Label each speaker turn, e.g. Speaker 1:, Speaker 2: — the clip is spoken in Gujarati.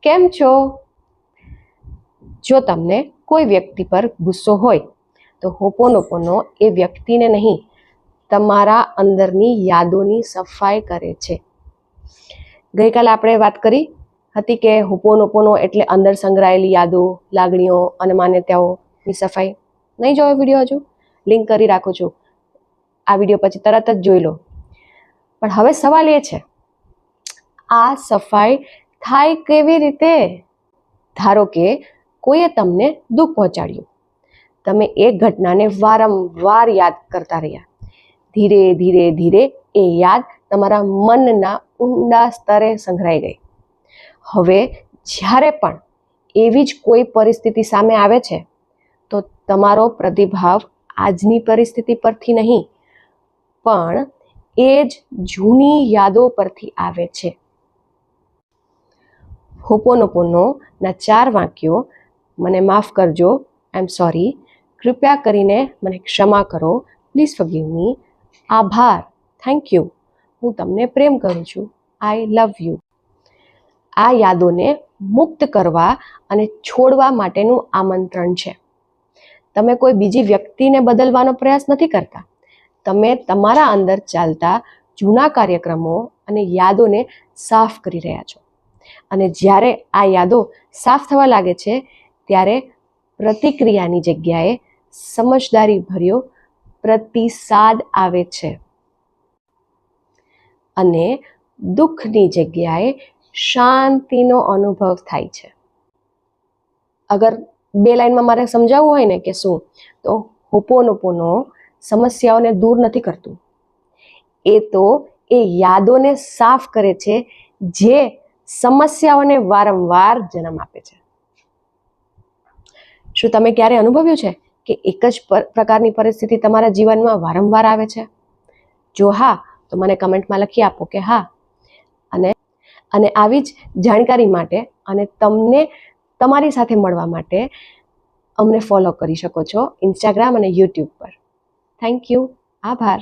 Speaker 1: કેમ છો? જો તમને કોઈ વ્યક્તિ પર ગુસ્સો હોય તો હોપોનોપોનો એ વ્યક્તિને નહીં, તમારા અંદરની યાદોની સફાઈ કરે છે. ગઈકાલે આપણે વાત કરી હતી કે હોપોનોપોનો એટલે અંદર સંગ્રહાયેલી યાદો, લાગણીઓ અને માન્યતાઓની સફાઈ. નહીં જોયો વિડીયો? હજુ લિંક કરી રાખું છું, આ વિડીયો પછી તરત જ જોઈ લો. પણ હવે સવાલ એ છે, આ સફાઈ થાય કેવી રીતે? ધારો કે કોઈએ તમને દુઃખ પહોંચાડ્યું, તમે એ ઘટનાને વારંવાર યાદ કરતા રહ્યા. ધીરે ધીરે ધીરે એ યાદ તમારા મનના ઊંડા સ્તરે સંગ્રહાઈ ગઈ. હવે જ્યારે પણ એવી જ કોઈ પરિસ્થિતિ સામે આવે છે તો તમારો પ્રતિભાવ આજની પરિસ્થિતિ પરથી નહીં, પણ એ જ જૂની યાદો પરથી આવે છે. હોપોનોપોનોના 4 વાક્યો: મને માફ કરજો, આઈ એમ સોરી, કૃપયા કરીને મને ક્ષમા કરો, પ્લીઝ ફોરગીવ મી, આભાર, થેન્ક યુ, હું તમને પ્રેમ કરું છું, આઈ લવ યુ. આ યાદોને મુક્ત કરવા અને છોડવા માટેનું આમંત્રણ છે. તમે કોઈ બીજી વ્યક્તિને બદલવાનો પ્રયાસ નથી કરતા. તમે તમારા અંદર ચાલતા જૂના કાર્યક્રમો અને યાદોને સાફ કરી રહ્યા છો. અને જ્યારે આ યાદો સાફ થવા લાગે છે ત્યારે પ્રતિક્રિયાની જગ્યાએ સમજદારીભર્યો પ્રતિસાદ આવે છે અને દુઃખની જગ્યાએ શાંતિનો અનુભવ થાય છે. અગર 2 લાઈનમાં મારે સમજાવવું હોય ને કે શું, તો હોપોનોપોનો સમસ્યાઓને દૂર નથી કરતું, એ તો એ યાદોને સાફ કરે છે જે સમસ્યાઓને વારંવાર જન્મ આપે છે. શું તમે ક્યારે અનુભવ્યું છે કે એક જ પ્રકારની પરિસ્થિતિ તમારા જીવનમાં વારંવાર આવે છે? જો હા, તો મને કમેન્ટમાં લખી આપો કે હા. અને આવી જ જાણકારી માટે અને તમને તમારી સાથે મળવા માટે અમને ફોલો કરી શકો છો ઇન્સ્ટાગ્રામ અને યુટ્યુબ પર. Thank you. આભાર.